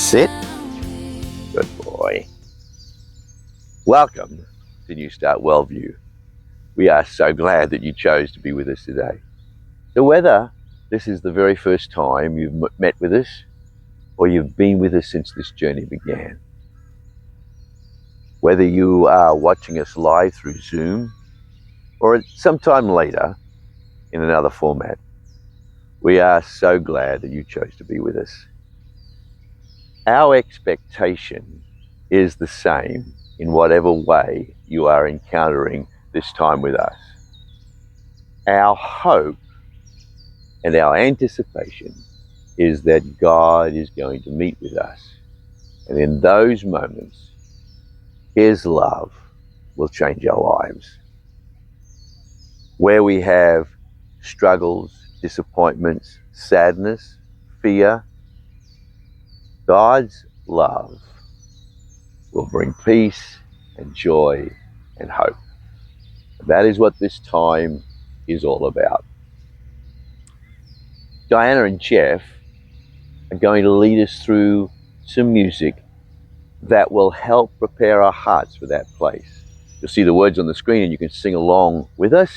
Sit. Good boy. Welcome to New Start Wellview. We are so glad that you chose to be with us today. So whether this is the very first time you've met with us or you've been with us since this journey began, whether you are watching us live through Zoom or sometime later in another format, we are so glad that you chose to be with us. Our expectation is the same in whatever way you are encountering this time with us. Our hope and our anticipation is that God is going to meet with us. And in those moments, His love will change our lives. Where we have struggles, disappointments, sadness, fear, God's love will bring peace and joy and hope. That is what this time is all about. Diana and Jeff are going to lead us through some music that will help prepare our hearts for that place. You'll see the words on the screen and you can sing along with us.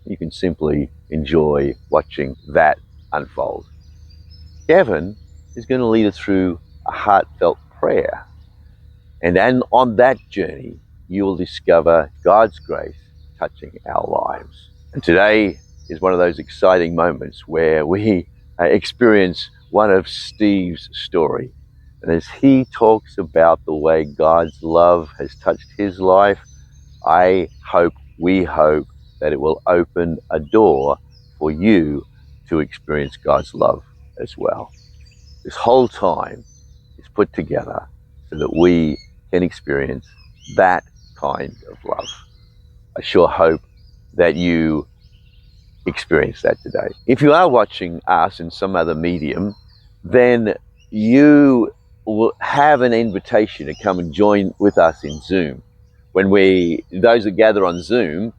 You can simply enjoy watching that unfold. Kevin is going to lead us through a heartfelt prayer. And then on that journey, you will discover God's grace touching our lives. And today is one of those exciting moments where we experience one of Steve's story. And as he talks about the way God's love has touched his life, we hope that it will open a door for you to experience God's love as well. This whole time is put together so that we can experience that kind of love. I sure hope that you experience that today. If you are watching us in some other medium, then you will have an invitation to come and join with us in Zoom. Those that gather on Zoom,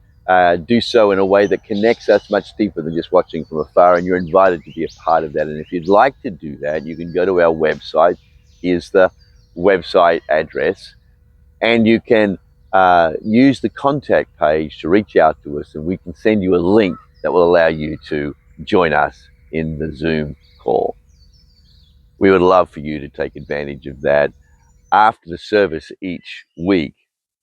do so in a way that connects us much deeper than just watching from afar, and you're invited to be a part of that. And if you'd like to do that, you can go to our website. Here's the website address, and you can use the contact page to reach out to us, and we can send you a link that will allow you to join us in the Zoom call. We would love for you to take advantage of that. After the service each week,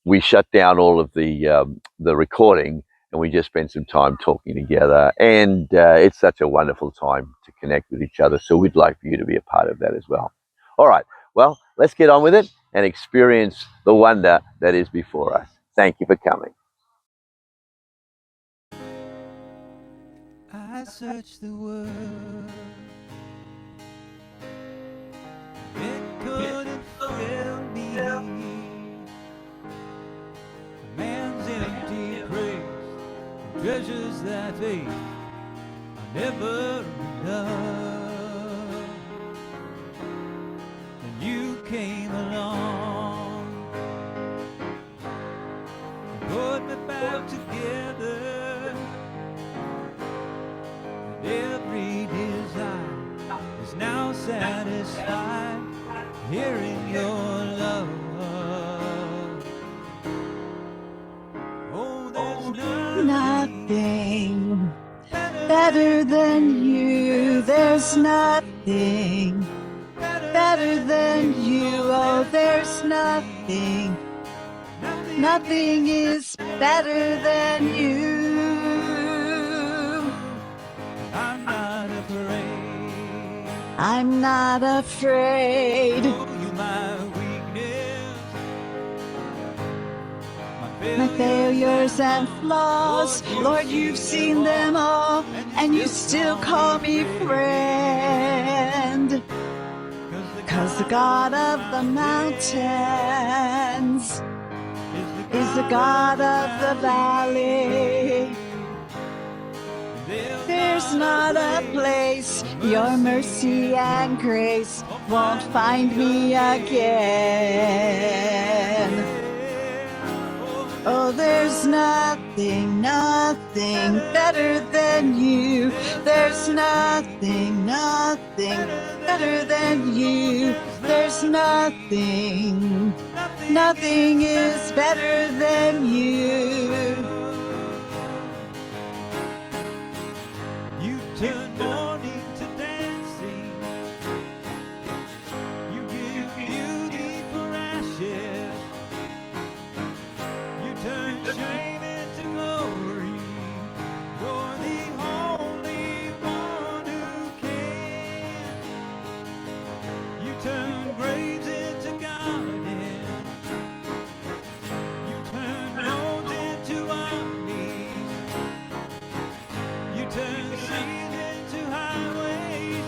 we shut down all of the recording, and we just spend some time talking together. And it's such a wonderful time to connect with each other. So we'd like for you to be a part of that as well. All right, well, let's get on with it and experience the wonder that is before us. Thank you for coming. I searched the world, it couldn't fill me. A man's empty praise, treasures that fade, are never enough. And you came along and put me back together. Every desire is now satisfied, hearing your love. Oh, there's nothing better than you. There's nothing better than you. Oh, there's nothing. Nothing is better than you. I'm not afraid. Oh, you my weakness, My failures and flaws, Lord, you've seen them all, and you still call me friend. 'Cause the God of the mountains is the God of the valley. There's not a place your mercy and grace won't find me again. Oh, there's nothing, nothing better than you. There's nothing, nothing better than you. There's nothing, nothing is better than you. You turn mourning to dancing. You give beauty for ashes. You turn shame into glory. You're the only one who can. You turn graves into gardens. You turn roads into armies. You turn seas into highways.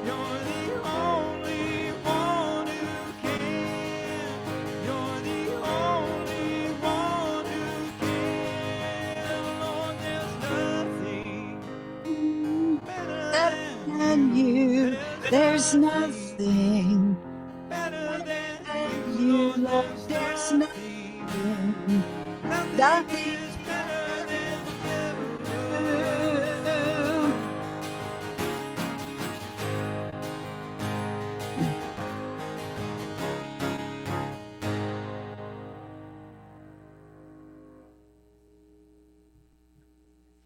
You're the only one who can. You're the only one who can. Lord, there's nothing better Than you. There's nothing better than you, you. Lord. Lord, There's there's nothing. nothing, Nothing nothing is better than you. you.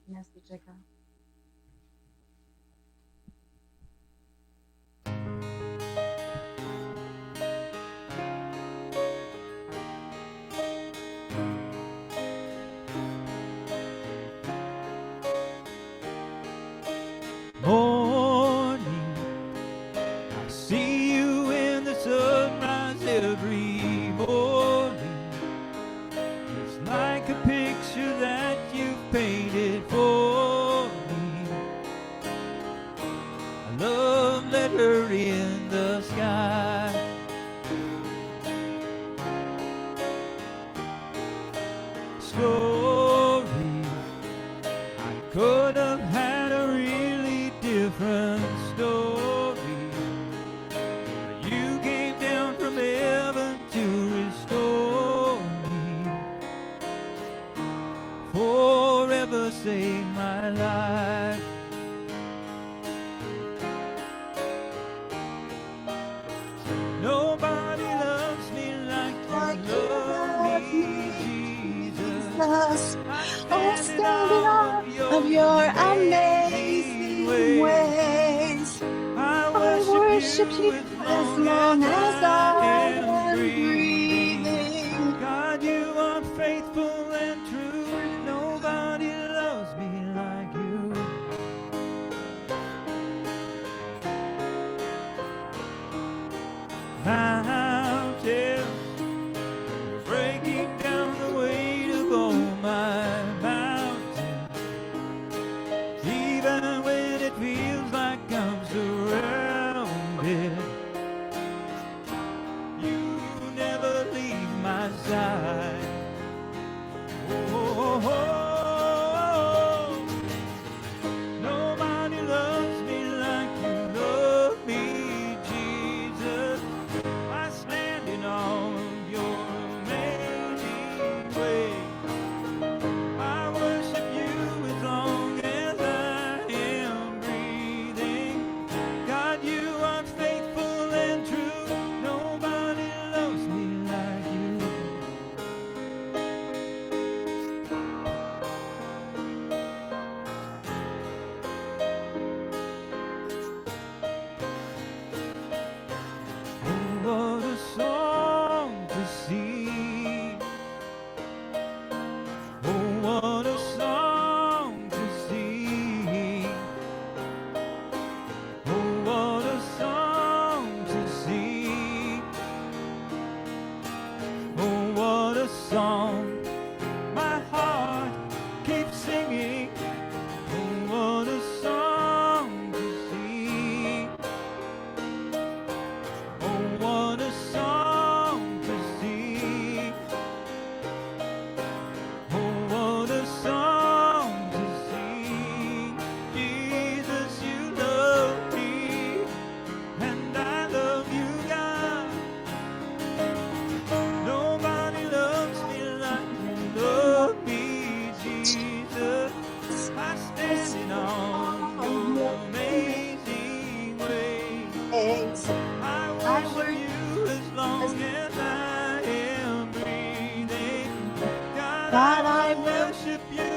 Nasty czeka. Morning, I see you in the sunrise every morning. It's like a picture that you painted for me. A love letter in the sky. Story, I could have had a really different story, but you came down from heaven to restore me. Forever saved my life. Nobody loves me like you love me, Jesus. Jesus, oh, Stand in stand in awe awe of your amazing ways. I I worship you as as long as I am am breathing. breathing. God, you are faithful and true. Nobody loves me like you. Mountains, you're breaking down the weight of all my mountains. Even when it feels like I'm surrounded, you God, I will worship you,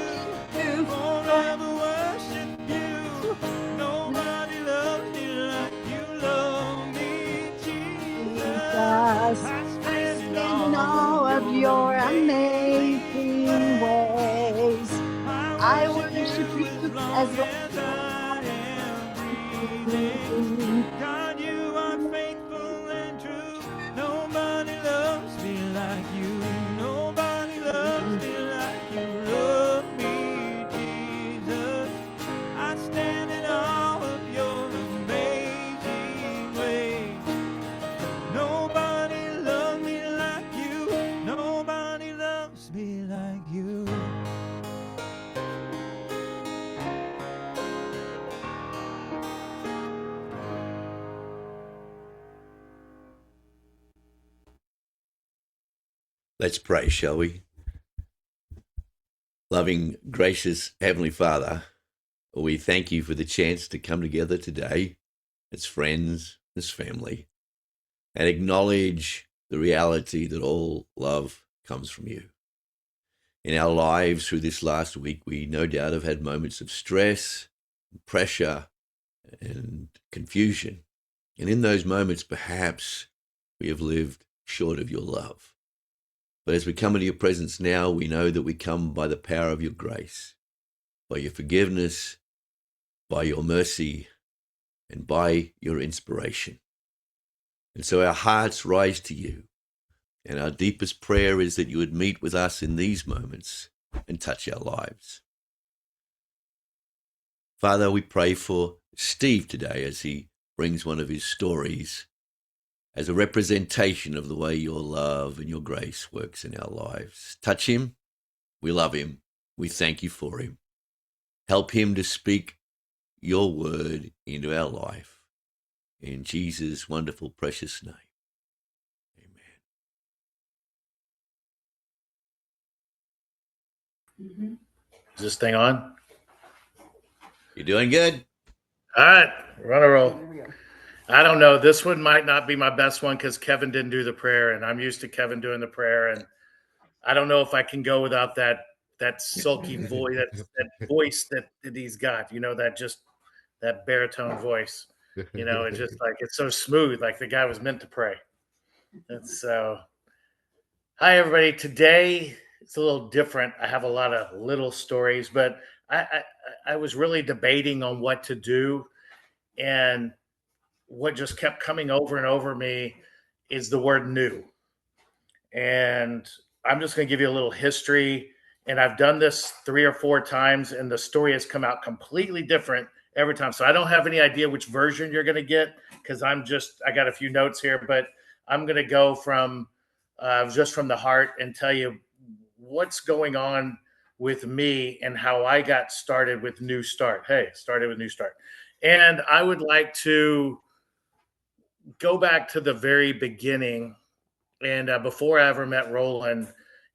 forever worship you. Nobody loves me like you love me, Jesus. I stand in in awe of your amazing ways. I worship you as long as I am breathing. as God, you are faithful and true. Nobody loves me like you. Nobody loves me like you love me, Jesus. I stand in awe of your amazing ways. Nobody loves me like you. Nobody loves me like you. Let's pray, shall we? Loving, gracious Heavenly Father, we thank you for the chance to come together today as friends, as family, and acknowledge the reality that all love comes from you. In our lives through this last week, we no doubt have had moments of stress, pressure, and confusion. And in those moments, perhaps we have lived short of your love. But as we come into your presence now, we know that we come by the power of your grace, by your forgiveness, by your mercy, and by your inspiration. And so our hearts rise to you. And our deepest prayer is that you would meet with us in these moments and touch our lives. Father, we pray for Steve today as he brings one of his stories as a representation of the way your love and your grace works in our lives. Touch him. We love him. We thank you for him. Help him to speak your word into our life. In Jesus' wonderful, precious name. Amen. Is this thing on? You're doing good. All right, we're on a roll. I don't know. This one might not be my best one because Kevin didn't do the prayer, and I'm used to Kevin doing the prayer, and I don't know if I can go without that sulky voice, that voice that he's got. You know, that baritone voice. You know, it's just like it's so smooth, like the guy was meant to pray. And so, hi everybody. Today it's a little different. I have a lot of little stories, but I was really debating on what to do, and what just kept coming over and over me is the word new. And I'm just going to give you a little history. And I've done this 3 or 4 times, and the story has come out completely different every time. So I don't have any idea which version you're going to get because I got a few notes here, but I'm going to go from just from the heart and tell you what's going on with me and how I got started with New Start. Started with New Start. And I would like to go back to the very beginning and before I ever met Roland.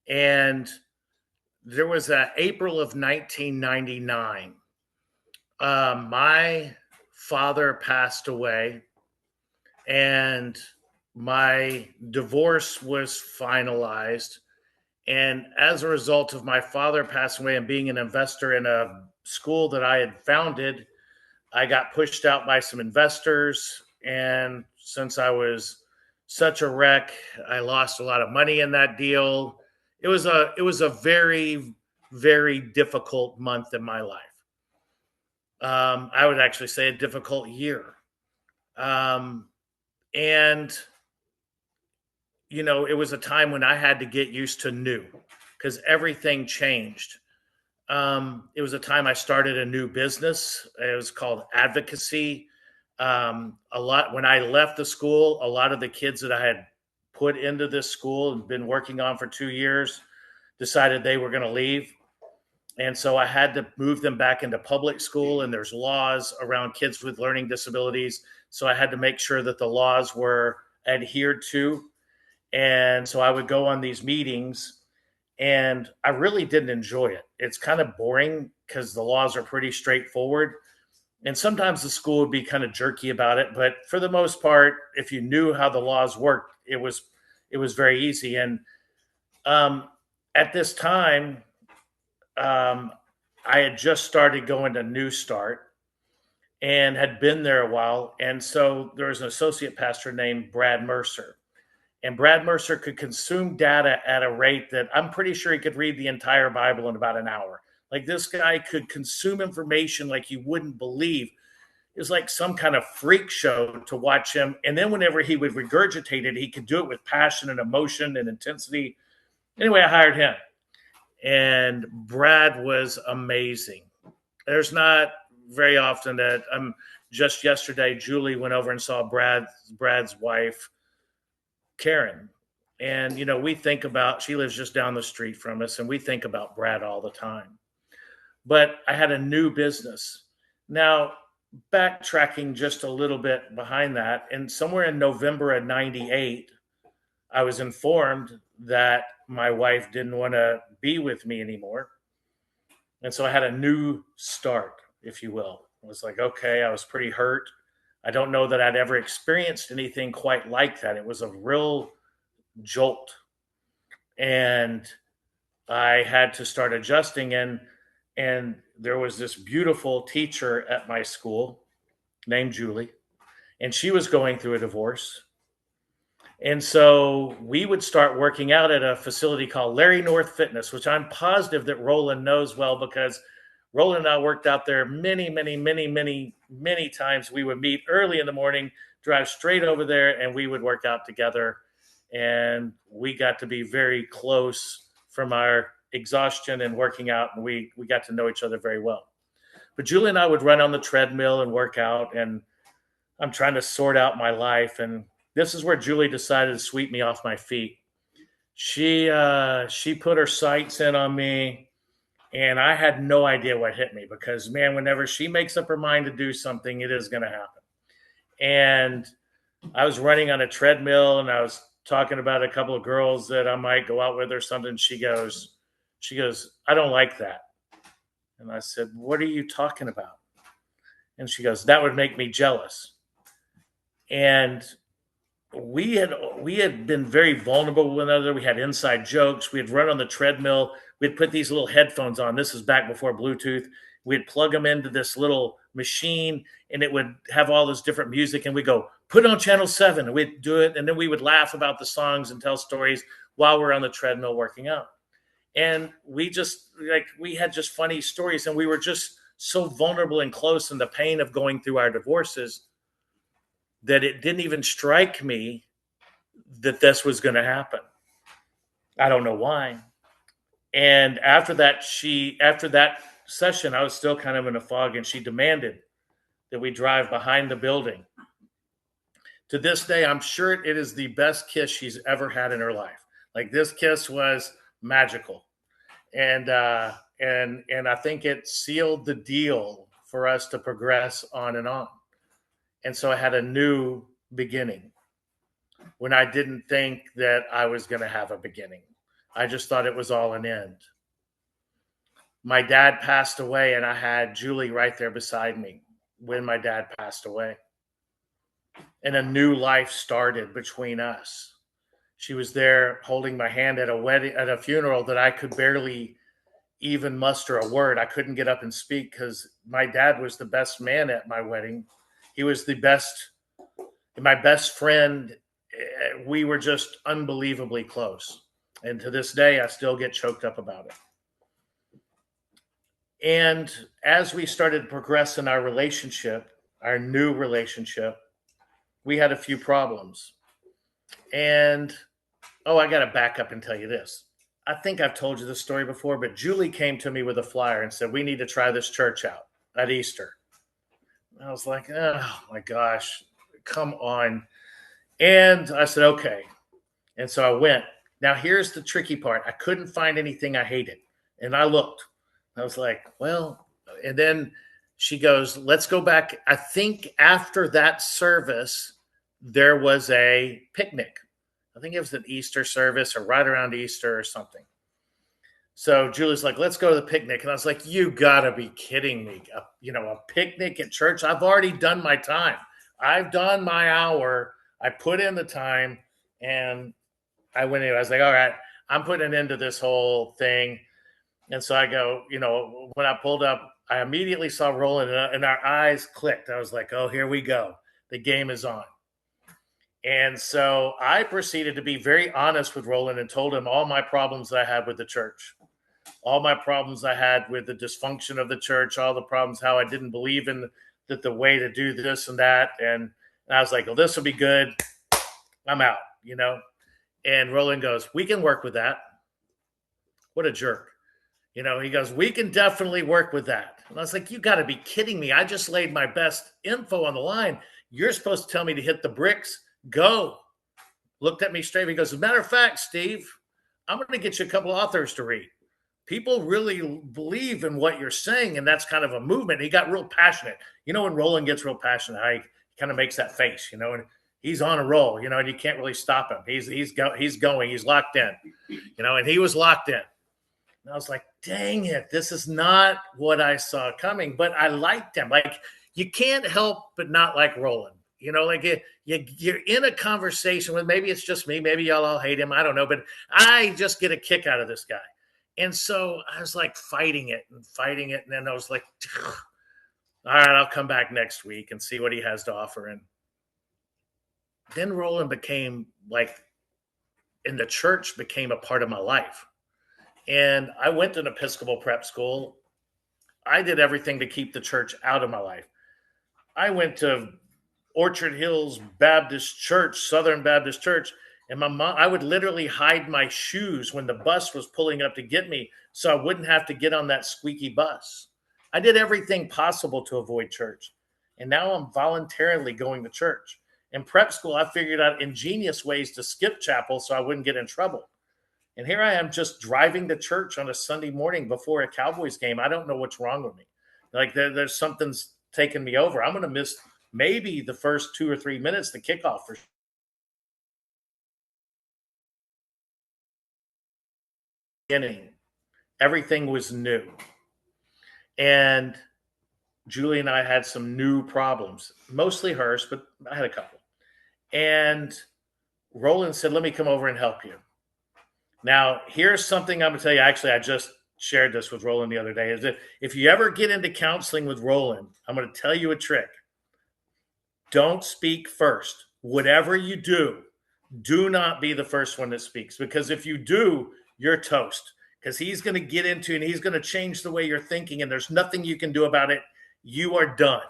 And there was April of 1999. My father passed away, and my divorce was finalized. And as a result of my father passing away and being an investor in a school that I had founded, I got pushed out by some investors. And since I was such a wreck, I lost a lot of money in that deal. It was a very, very difficult month in my life. I would actually say a difficult year. And you know, it was a time when I had to get used to new because everything changed. It was a time I started a new business. It was called Advocacy. A lot when I left the school, a lot of the kids that I had put into this school and been working on for 2 years decided they were going to leave. And so I had to move them back into public school, and there's laws around kids with learning disabilities. So I had to make sure that the laws were adhered to. And so I would go on these meetings, and I really didn't enjoy it. It's kind of boring because the laws are pretty straightforward. And sometimes the school would be kind of jerky about it, but for the most part, if you knew how the laws worked, it was very easy. And at this time, I had just started going to New Start and had been there a while. And so there was an associate pastor named Brad Mercer. And Brad Mercer could consume data at a rate that I'm pretty sure he could read the entire Bible in about an hour. Like, this guy could consume information like you wouldn't believe. It was like some kind of freak show to watch him. And then whenever he would regurgitate it, he could do it with passion and emotion and intensity. Anyway, I hired him. And Brad was amazing. There's not very often that just yesterday, Julie went over and saw Brad's wife, Karen. And, we think about, she lives just down the street from us, and we think about Brad all the time. But I had a new business. Now, backtracking just a little bit behind that, and somewhere in November of 98, I was informed that my wife didn't want to be with me anymore. And so I had a new start, if you will. I was like, okay, I was pretty hurt. I don't know that I'd ever experienced anything quite like that. It was a real jolt. And I had to start adjusting. And there was this beautiful teacher at my school named Julie, and she was going through a divorce. And so we would start working out at a facility called Larry North Fitness, which I'm positive that Roland knows well, because Roland and I worked out there many, many, many, many, many times. We would meet early in the morning, drive straight over there, and we would work out together. And we got to be very close from our exhaustion and working out, and we got to know each other very well. But Julie and I would run on the treadmill and work out, and I'm trying to sort out my life. And this is where Julie decided to sweep me off my feet. She put her sights in on me, and I had no idea what hit me, because, man, whenever she makes up her mind to do something, it is going to happen. And I was running on a treadmill, and I was talking about a couple of girls that I might go out with or something. She goes, I don't like that. And I said, what are you talking about? And she goes, that would make me jealous. And we had been very vulnerable with one another. We had inside jokes. We had run on the treadmill. We'd put these little headphones on. This is back before Bluetooth. We'd plug them into this little machine, and it would have all this different music. And we'd go, put on channel 7. And we'd do it. And then we would laugh about the songs and tell stories while we're on the treadmill working out. And we had just funny stories. And we were just so vulnerable and close in the pain of going through our divorces that it didn't even strike me that this was going to happen. I don't know why. And after that session, I was still kind of in a fog, and she demanded that we drive behind the building. To this day, I'm sure it is the best kiss she's ever had in her life. Like, this kiss was magical. And I think it sealed the deal for us to progress on and on. And so I had a new beginning when I didn't think that I was going to have a beginning. I just thought it was all an end. My dad passed away, and I had Julie right there beside me when my dad passed away. And a new life started between us. She was there holding my hand at a funeral that I could barely even muster a word. I couldn't get up and speak, because my dad was the best man at my wedding. He was my best friend. We were just unbelievably close. And to this day, I still get choked up about it. And as we started to progress in our relationship, our new relationship, we had a few problems. And, I got to back up and tell you this. I think I've told you this story before, but Julie came to me with a flyer and said, we need to try this church out at Easter. I was like, oh my gosh, come on. And I said, okay. And so I went. Now, here's the tricky part. I couldn't find anything I hated. And I looked. I was like, well, and then she goes, let's go back. I think after that service, there was a picnic. I think it was an Easter service or right around Easter or something. So Julie's like, let's go to the picnic. And I was like, you gotta be kidding me. A picnic at church? I've already done my time. I've done my hour. I put in the time, and I went in. I was like, all right, I'm putting an end to this whole thing. And so I go, when I pulled up, I immediately saw Roland and our eyes clicked. I was like, oh, here we go. The game is on. And so I proceeded to be very honest with Roland and told him all my problems that I had with the church, all my problems I had with the dysfunction of the church, all the problems, how I didn't believe in the way to do this and that. And I was like, well, this will be good. I'm out, And Roland goes, we can work with that. What a jerk. He goes, we can definitely work with that. And I was like, you got to be kidding me. I just laid my best info on the line. You're supposed to tell me to hit the bricks. Go. Looked at me straight. He goes, as a matter of fact, Steve, I'm going to get you a couple authors to read. People really believe in what you're saying, and that's kind of a movement. He got real passionate. When Roland gets real passionate, he kind of makes that face, and he's on a roll, and you can't really stop him. He's going, he's locked in, and he was locked in. And I was like, dang it, this is not what I saw coming, but I liked him. Like, you can't help but not like Roland. You're in a conversation with, maybe it's just me, maybe y'all all hate him, I don't know, but I just get a kick out of this guy. And so I was like fighting it. And then I was like, all right, I'll come back next week and see what he has to offer. And then Roland became and the church became a part of my life. And I went to an Episcopal prep school. I did everything to keep the church out of my life. I went to Orchard Hills Baptist Church, Southern Baptist Church, and my mom, I would literally hide my shoes when the bus was pulling up to get me so I wouldn't have to get on that squeaky bus. I did everything possible to avoid church. And now I'm voluntarily going to church. In prep school, I figured out ingenious ways to skip chapel so I wouldn't get in trouble. And here I am just driving to church on a Sunday morning before a Cowboys game. I don't know what's wrong with me. There's something's taking me over. I'm going to miss maybe the first 2 or 3 minutes, the kickoff for beginning. Everything was new. And Julie and I had some new problems, mostly hers, but I had a couple. And Roland said, let me come over and help you. Now, here's something I'm going to tell you. Actually, I just shared this with Roland the other day, is that if you ever get into counseling with Roland, I'm going to tell you a trick. Don't speak first. Whatever you do not be the first one that speaks, because if you do, you're toast, because he's going to get into and he's going to change the way you're thinking, and there's nothing you can do about it. You are done.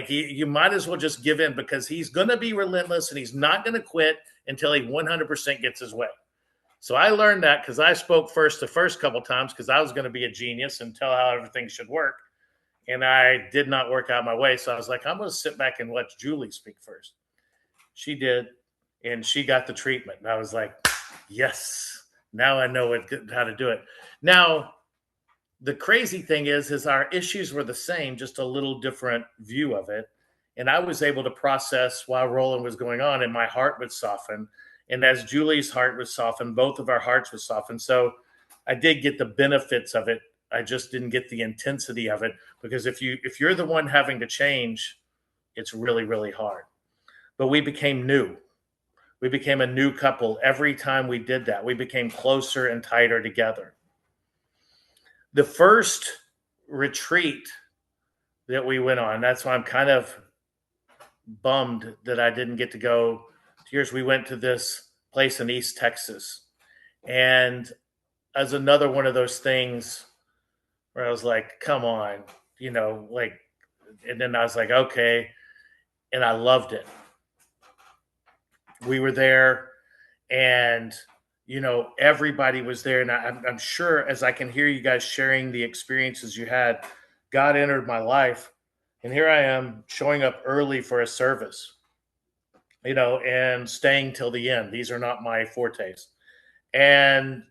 You might as well just give in, because he's going to be relentless and he's not going to quit until he 100% gets his way. So I learned that because I spoke first the first couple of times because I was going to be a genius and tell how everything should work. And I did not work out my way. So I was like, I'm going to sit back and let Julie speak first. She did. And she got the treatment. And I was like, yes, now I know how to do it. Now, the crazy thing is our issues were the same, just a little different view of it. And I was able to process while Roland was going on, and my heart would soften. And as Julie's heart was softened, both of our hearts would soften. So I did get the benefits of it. I just didn't get the intensity of it, because if you're the one having to change, it's really, really hard. But we became new. We became a new couple every time we did that. We became closer and tighter together. The first retreat that we went on, that's why I'm kind of bummed that I didn't get to go to yours. We went to this place in East Texas. And as another one of those things where I was like, come on, and then I was like, okay. And I loved it. We were there, and, everybody was there. And I'm sure, as I can hear you guys sharing the experiences you had, God entered my life. And here I am showing up early for a service, and staying till the end. These are not my fortes. And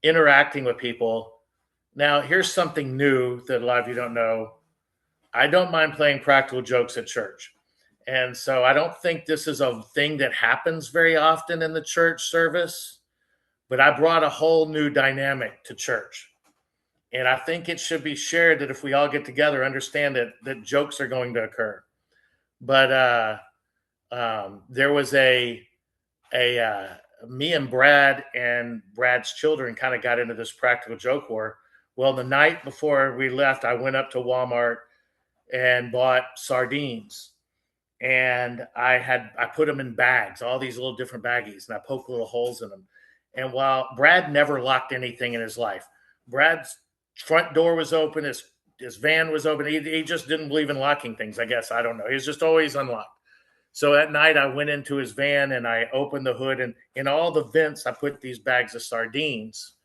interacting with people. Now, here's something new that a lot of you don't know. I don't mind playing practical jokes at church. And so I don't think this is a thing that happens very often in the church service, but I brought a whole new dynamic to church. And I think it should be shared that if we all get together, understand that jokes are going to occur. But there was a me and Brad's children kind of got into this practical joke war. Well, the night before we left, I went up to Walmart and bought sardines, and I put them in bags, all these little different baggies, and I poked little holes in them. And while Brad never locked anything in his life, Brad's front door was open, his van was open. He just didn't believe in locking things. I guess, I don't know. He was just always unlocked. So at night, I went into his van and I opened the hood, and in all the vents, I put these bags of sardines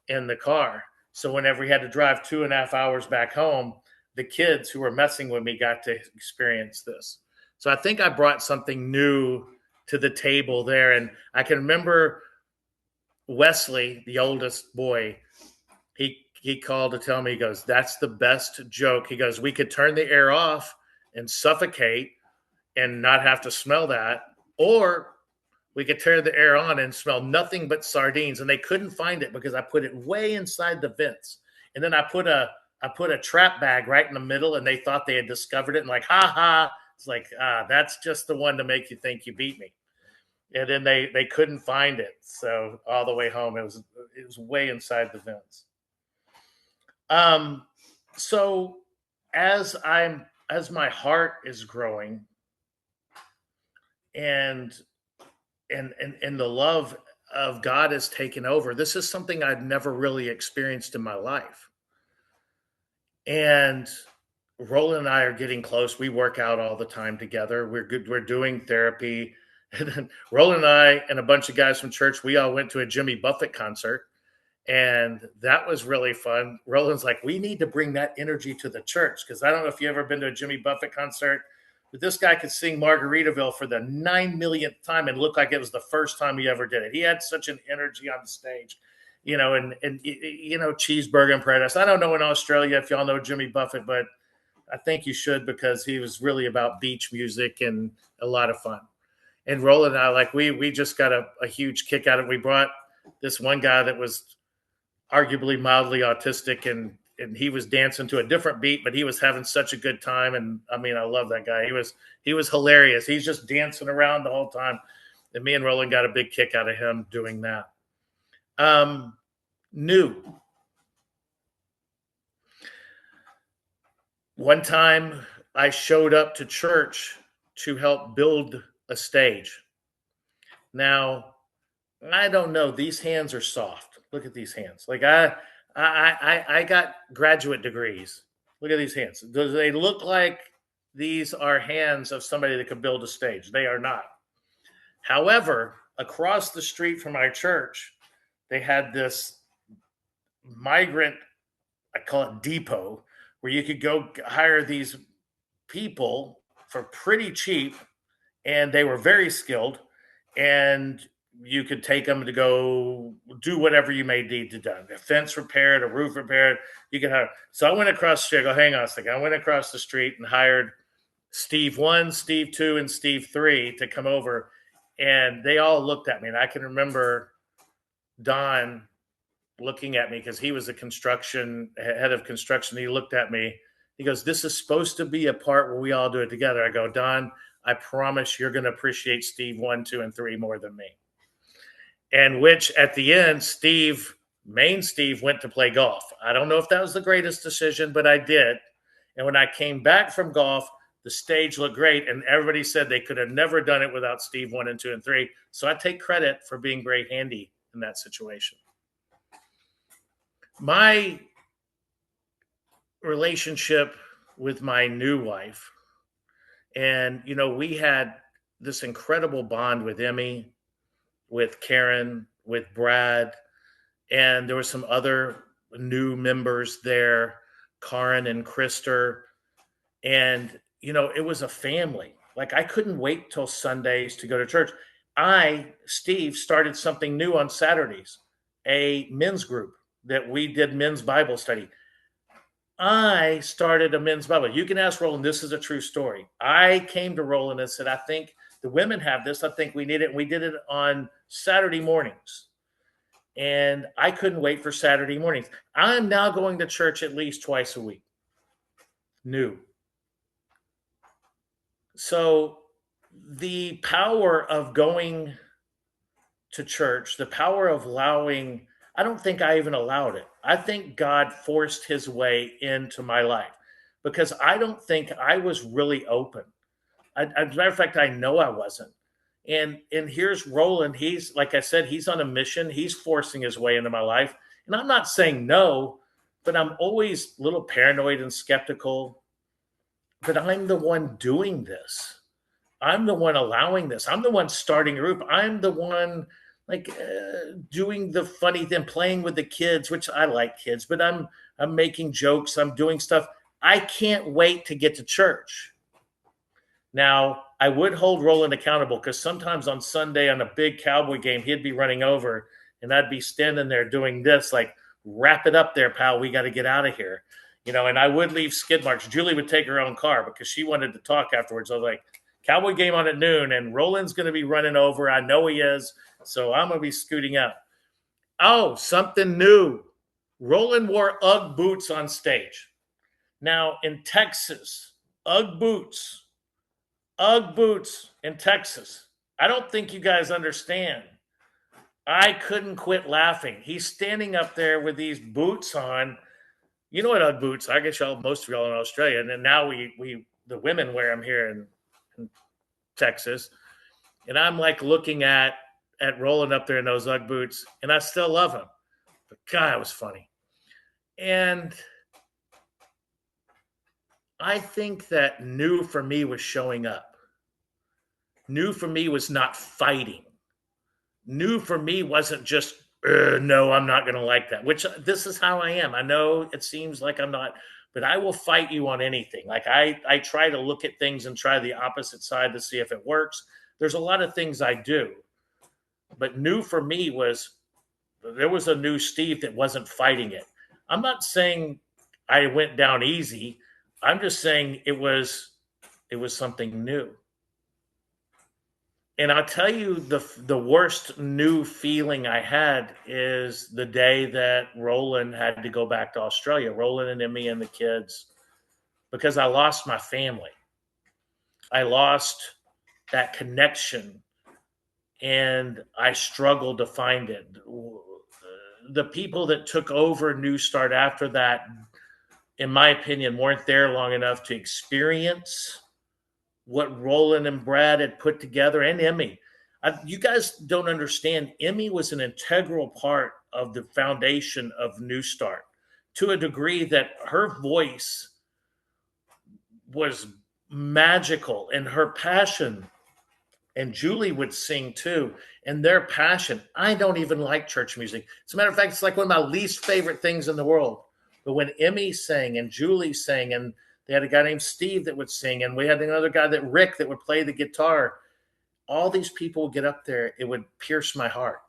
in the car. So whenever we had to drive 2.5 hours back home, the kids who were messing with me got to experience this. So I think I brought something new to the table there. And I can remember Wesley, the oldest boy, he called to tell me, he goes, "That's the best joke." He goes, "We could turn the air off and suffocate and not have to smell that, or we could tear the air on and smell nothing but sardines." And they couldn't find it because I put it way inside the vents. And then I put a trap bag right in the middle, and they thought they had discovered it, and like, ha ha. It's like, that's just the one to make you think you beat me. And then they couldn't find it. So all the way home, it was way inside the vents. So as my heart is growing, and and the love of God has taken over. This is something I'd never really experienced in my life. And Roland and I are getting close. We work out all the time together. We're good. We're doing therapy. And then Roland and I and a bunch of guys from church, we all went to a Jimmy Buffett concert. And that was really fun. Roland's like, "We need to bring that energy to the church." Because I don't know if you've ever been to a Jimmy Buffett concert, but this guy could sing Margaritaville for the 9 millionth time and look like it was the first time he ever did it. He had such an energy on the stage, and Cheeseburger in Paradise. I don't know in Australia if y'all know Jimmy Buffett, but I think you should, because he was really about beach music and a lot of fun. And Roland and I, like, we just got a huge kick out of it. We brought this one guy that was arguably mildly autistic, and he was dancing to a different beat, but he was having such a good time. And I mean, I love that guy. He was hilarious. He's just dancing around the whole time. And me and Roland got a big kick out of him doing that. New. One time I showed up to church to help build a stage. Now, I don't know. These hands are soft. Look at these hands. Like I got graduate degrees. Look at these hands. Do they look like these are hands of somebody that could build a stage? They are not. However, across the street from our church, they had this migrant, I call it depot, where you could go hire these people for pretty cheap, and they were very skilled, and you could take them to go do whatever you may need to do. A fence repaired, a roof repaired. You could hire. So I went across the street. I go, hang on a second. I went across the street and hired Steve 1, Steve 2, and Steve 3 to come over. And they all looked at me. And I can remember Don looking at me, because he was a head of construction. He looked at me. He goes, "This is supposed to be a part where we all do it together." I go, "Don, I promise you're going to appreciate Steve 1, 2, and 3 more than me." And which at the end, Steve went to play golf. I don't know if that was the greatest decision, but I did. And when I came back from golf, the stage looked great. And everybody said they could have never done it without Steve 1 and 2 and 3. So I take credit for being very handy in that situation. My relationship with my new wife, and we had this incredible bond with Emmy, with Karen, with Brad, and there were some other new members there, Karin and Krister, and it was a family. Like, I couldn't wait till Sundays to go to church. Steve, started something new on Saturdays, a men's group that we did men's Bible study. I started a men's Bible. You can ask Roland. This is a true story. I came to Roland and said, "I think the women have this. I think we need it." And we did it on Saturday mornings. And I couldn't wait for Saturday mornings. I'm now going to church at least twice a week. New. So the power of going to church, the power of allowing, I don't think I even allowed it. I think God forced his way into my life because I don't think I was really open. As a matter of fact, I know I wasn't. And here's Roland. He's, like I said, he's on a mission. He's forcing his way into my life. And I'm not saying no, but I'm always a little paranoid and skeptical. But I'm the one doing this. I'm the one allowing this. I'm the one starting a group. I'm the one doing the funny thing, playing with the kids, which I like kids, but I'm making jokes. I'm doing stuff. I can't wait to get to church. Now, I would hold Roland accountable because sometimes on Sunday on a big Cowboy game, he'd be running over and I'd be standing there doing this, like, wrap it up there, pal. We got to get out of here. And I would leave skid marks. Julie would take her own car because she wanted to talk afterwards. I was like, Cowboy game on at noon, and Roland's going to be running over. I know he is, so I'm going to be scooting out. Oh, something new. Roland wore Ugg boots on stage. Now, in Texas, Ugg boots in Texas. I don't think you guys understand. I couldn't quit laughing. He's standing up there with these boots on. You know what Ugg boots? I guess most of y'all in Australia, and then now we the women wear them here in Texas. And I'm like looking at Roland up there in those Ugg boots, and I still love him. But God, it was funny. And I think that new for me was showing up. New for me was not fighting. New for me wasn't just, no, I'm not going to like that, which this is how I am. I know it seems like I'm not, but I will fight you on anything. Like I try to look at things and try the opposite side to see if it works. There's a lot of things I do, but new for me was there was a new Steve that wasn't fighting it. I'm not saying I went down easy. I'm just saying it was something new. And I'll tell you the worst new feeling I had is the day that Roland had to go back to Australia, Roland and Emmy and the kids, because I lost my family. I lost that connection and I struggled to find it. The people that took over New Start after that, in my opinion, weren't there long enough to experience what Roland and Brad had put together, and Emmy. You guys don't understand. Emmy was an integral part of the foundation of New Start to a degree that her voice was magical and her passion. And Julie would sing too. And their passion. I don't even like church music. As a matter of fact, it's like one of my least favorite things in the world. But when Emmy sang and Julie sang, and they had a guy named Steve that would sing, and we had another guy Rick that would play the guitar. All these people would get up there. It would pierce my heart.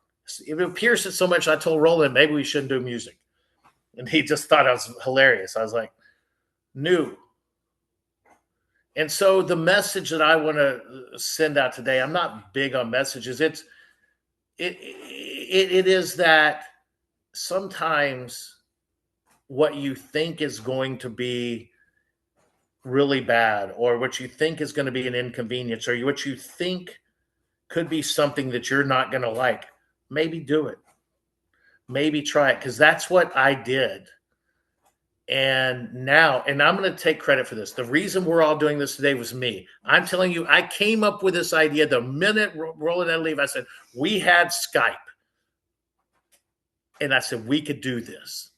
It would pierce it so much. I told Roland, maybe we shouldn't do music. And he just thought I was hilarious. I was like, new. And so the message that I want to send out today, I'm not big on messages. It is that sometimes what you think is going to be really bad, or what you think is going to be an inconvenience, or what you think could be something that you're not going to like, maybe do it. Maybe try it, because that's what I did. And I'm going to take credit for this. The reason we're all doing this today was me. I'm telling you, I came up with this idea the minute Roland had to leave. I said, we had Skype. And I said, we could do this.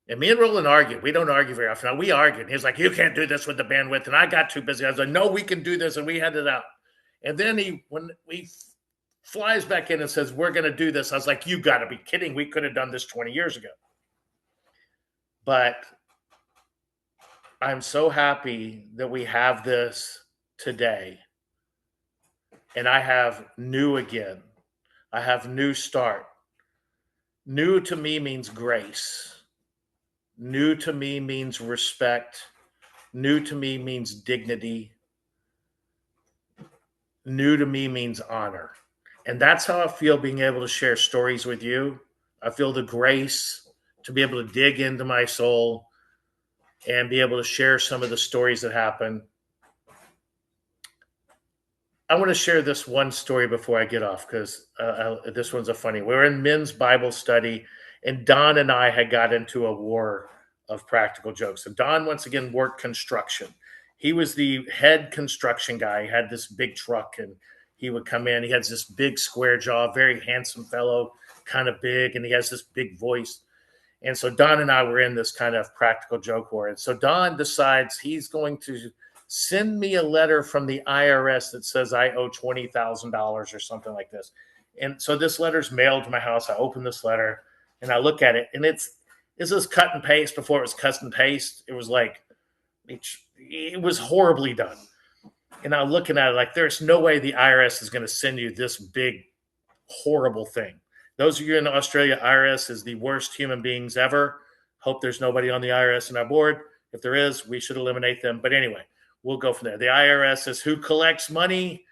And me and Roland argued. We don't argue very often. We argued. He's like, you can't do this with the bandwidth. And I got too busy. I was like, no, we can do this. And we had it out. And then when he flies back in and says, we're going to do this, I was like, you got to be kidding. We could have done this 20 years ago. But I'm so happy that we have this today. And I have new again. I have New Start. New to me means grace. New to me means respect. New to me means dignity. New to me means honor. And that's how I feel being able to share stories with you. I feel the grace to be able to dig into my soul and be able to share some of the stories that happen. I want to share this one story before I get off because this one's a funny. We were in men's Bible study, and Don and I had got into a war of practical jokes. And Don once again worked construction. He was the head construction guy. He had this big truck, and he would come in. He has this big square jaw, very handsome fellow, kind of big, and he has this big voice. And so Don and I were in this kind of practical joke war. And so Don decides he's going to send me a letter from the IRS that says I owe $20,000 or something like this. And so this letter's mailed to my house. I open this letter and I look at it, and this is cut and paste before it was cut and paste. It was like, it was horribly done. And I'm looking at it like, there's no way the IRS is going to send you this big, horrible thing. Those of you in Australia, IRS is the worst human beings ever. Hope there's nobody on the IRS in our board. If there is, we should eliminate them. But anyway, we'll go from there. The IRS is who collects money,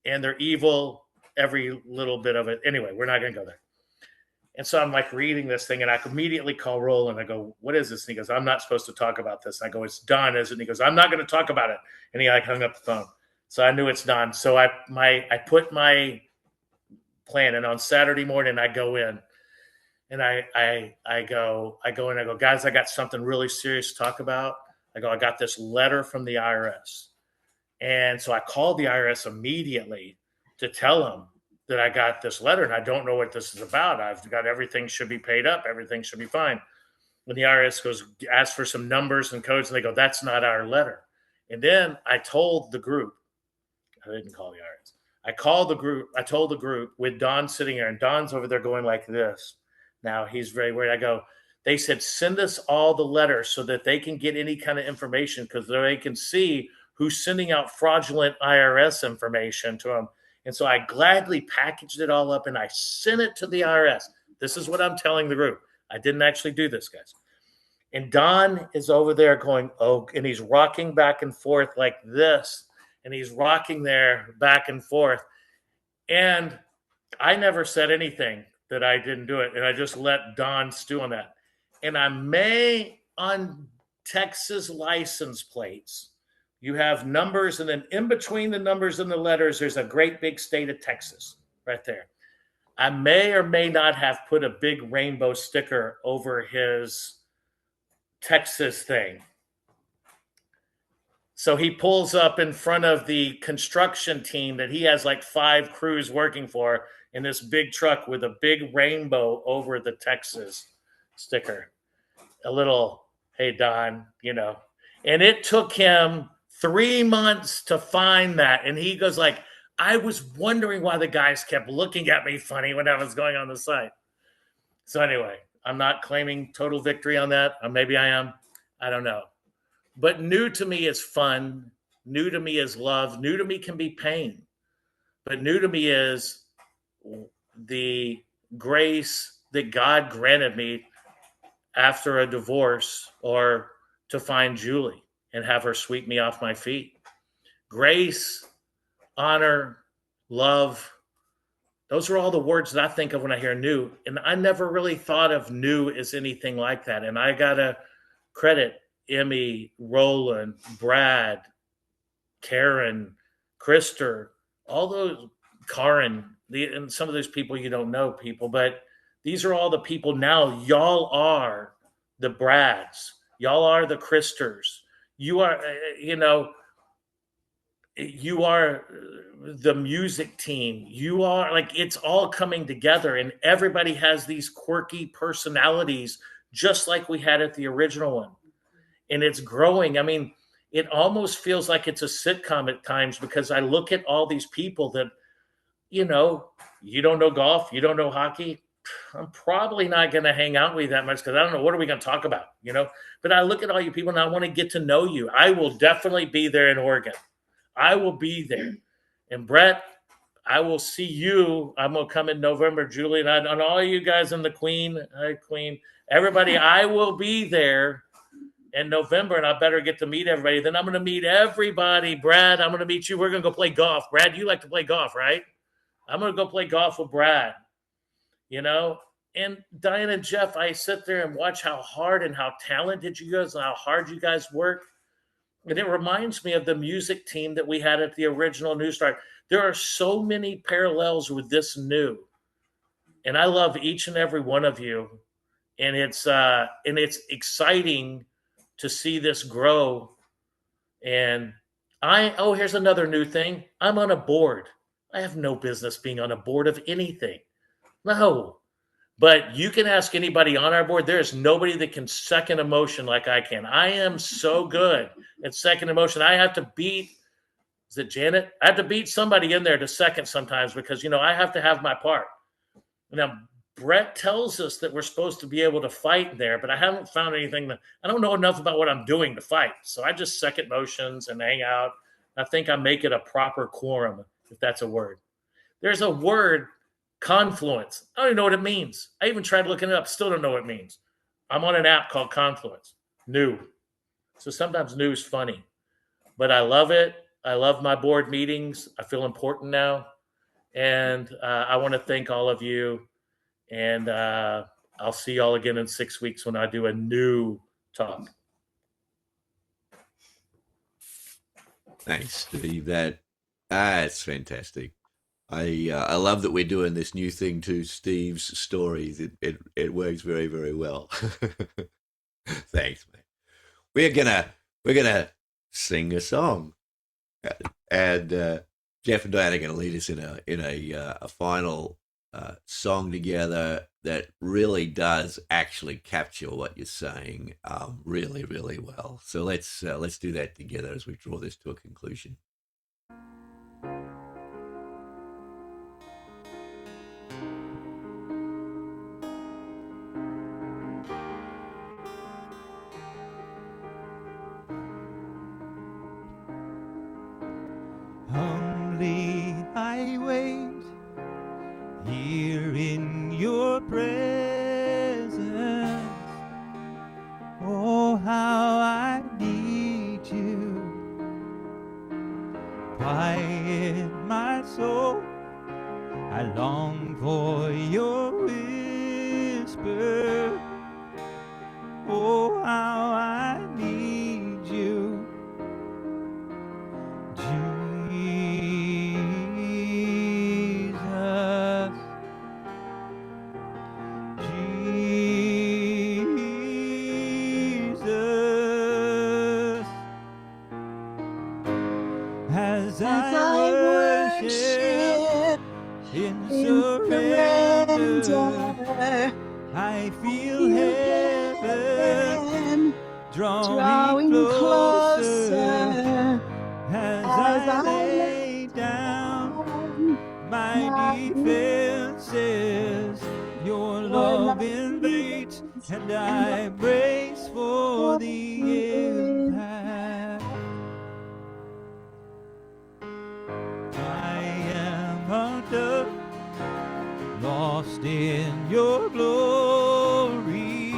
and they're evil, every little bit of it. Anyway, we're not going to go there. And so I'm like reading this thing, and I immediately call Roland. I go, "What is this?" And he goes, "I'm not supposed to talk about this." I go, "It's Don, isn't it?" And he goes, "I'm not going to talk about it." And he like hung up the phone. So I knew it's Don. So I put my plan, and on Saturday morning I go in, and I go in. I go, "Guys, I got something really serious to talk about." I go, "I got this letter from the IRS," and so I called the IRS immediately to tell them that I got this letter, and I don't know what this is about. I've got everything should be paid up, everything should be fine. When the IRS goes ask for some numbers and codes, and they go, "That's not our letter." And then I told the group, I didn't call the IRS. I called the group. I told the group with Don sitting there, and Don's over there going like this. Now he's very worried. I go, they said, "Send us all the letters so that they can get any kind of information because they can see who's sending out fraudulent IRS information to them." And so I gladly packaged it all up and I sent it to the IRS. This is what I'm telling the group. I didn't actually do this, guys. And Don is over there going, "Oh," and he's rocking back and forth like this. And he's rocking there back and forth. And I never said anything that I didn't do it. And I just let Don stew on that. And I may, on Texas license plates, you have numbers, and then in between the numbers and the letters, there's a great big state of Texas right there. I may or may not have put a big rainbow sticker over his Texas thing. So he pulls up in front of the construction team that he has like 5 crews working for in this big truck with a big rainbow over the Texas sticker. A little, "Hey, Don," you know. And it took him 3 months to find that. And he goes like, "I was wondering why the guys kept looking at me funny when I was going on the site." So anyway, I'm not claiming total victory on that. Or maybe I am. I don't know. But new to me is fun. New to me is love. New to me can be pain. But new to me is the grace that God granted me after a divorce, or to find Julie and have her sweep me off my feet. Grace, honor, love. Those are all the words that I think of when I hear new. And I never really thought of new as anything like that. And I got to credit Emmy, Roland, Brad, Karen, Krister, all those, Karen, and some of those people you don't know, people, but these are all the people now. Y'all are the Brads. Y'all are the Kristers. You are, you are the music team. You are like, it's all coming together, and everybody has these quirky personalities, just like we had at the original one. And it's growing. I mean, it almost feels like it's a sitcom at times, because I look at all these people that, you don't know golf, you don't know hockey. I'm probably not going to hang out with you that much because I don't know, what are we going to talk about, But I look at all you people and I want to get to know you. I will definitely be there in Oregon. I will be there. And Brett, I will see you. I'm going to come in November, Julie, and all you guys in the Queen, everybody, I will be there in November, and I better get to meet everybody. Then I'm going to meet everybody. Brad, I'm going to meet you. We're going to go play golf. Brad, you like to play golf, right? I'm going to go play golf with Brad, And Diane and Jeff, I sit there and watch how hard and how talented you guys and how hard you guys work. And it reminds me of the music team that we had at the original New Start. There are so many parallels with this new, and I love each and every one of you. And it's exciting to see this grow. And here's another new thing. I'm on a board. I have no business being on a board of anything. No. But you can ask anybody on our board. There's nobody that can second emotion like I can. I am so good at second emotion. I have to beat, is it Janet? I have to beat somebody in there to second sometimes because, I have to have my part. Now, Brett tells us that we're supposed to be able to fight there, but I haven't found anything I don't know enough about what I'm doing to fight. So I just second motions and hang out. I think I make it a proper quorum, if that's a word. There's a word, Confluence. I don't even know what it means. I even tried looking it up, still don't know what it means. I'm on an app called Confluence. New. So sometimes new is funny, but I love it. I love my board meetings. I feel important now. And I want to thank all of you. And I'll see y'all again in 6 weeks when I do a new talk. Thanks, Steve. That's fantastic. I love that we're doing this new thing to Steve's stories. It works very, very well. Thanks, man. We're gonna sing a song, and Jeff and Diane are gonna lead us in a final song together that really does actually capture what you're saying really, really well. So let's do that together as we draw this to a conclusion. Humbly I wait here in your presence. Oh, how I need you. Quiet my soul. I long for your whisper. Oh, how I need you. Jesus, Jesus, as I worship in surrender, I feel heaven drawing closer. As I lay down my defenses, your love invades, and I brace for the impact. I am under, lost in your glory.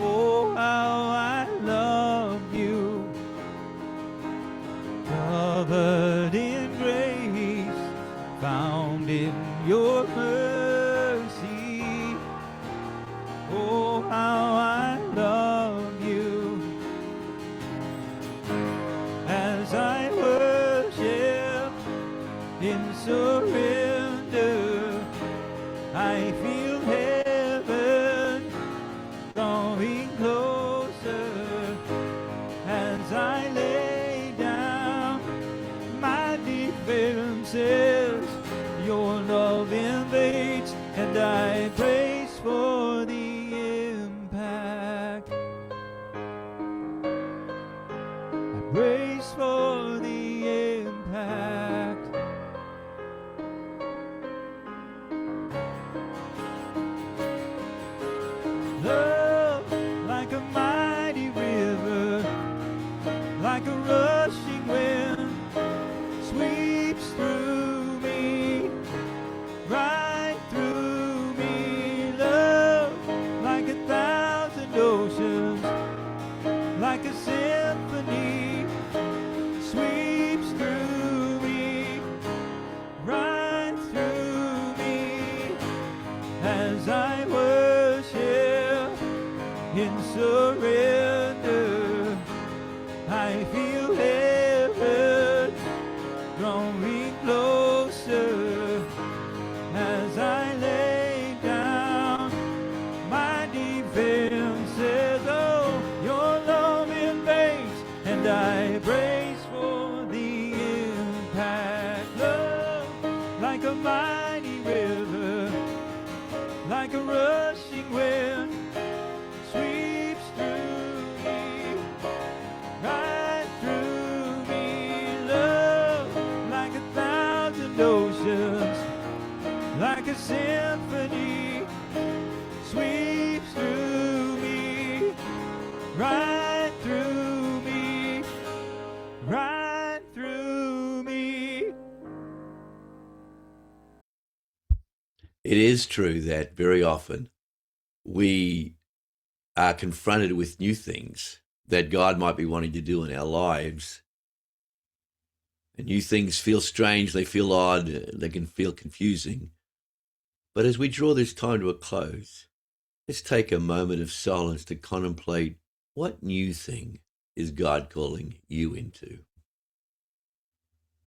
Oh, how I love you. Covered in grace, found in your mercy. Oh, how I love you. As I worship in surrender, I feel heaven drawing closer. As I lay down my defenses, your love invades, and I brace for the impact. I brace for the impact. Love like a mighty river, like a rushing wind, sweeps through me, right through me. symphony sweeps through me, right through me, right through me. It is true that very often we are confronted with new things that God might be wanting to do in our lives. And new things feel strange, they feel odd, they can feel confusing. But as we draw this time to a close, let's take a moment of silence to contemplate what new thing is God calling you into.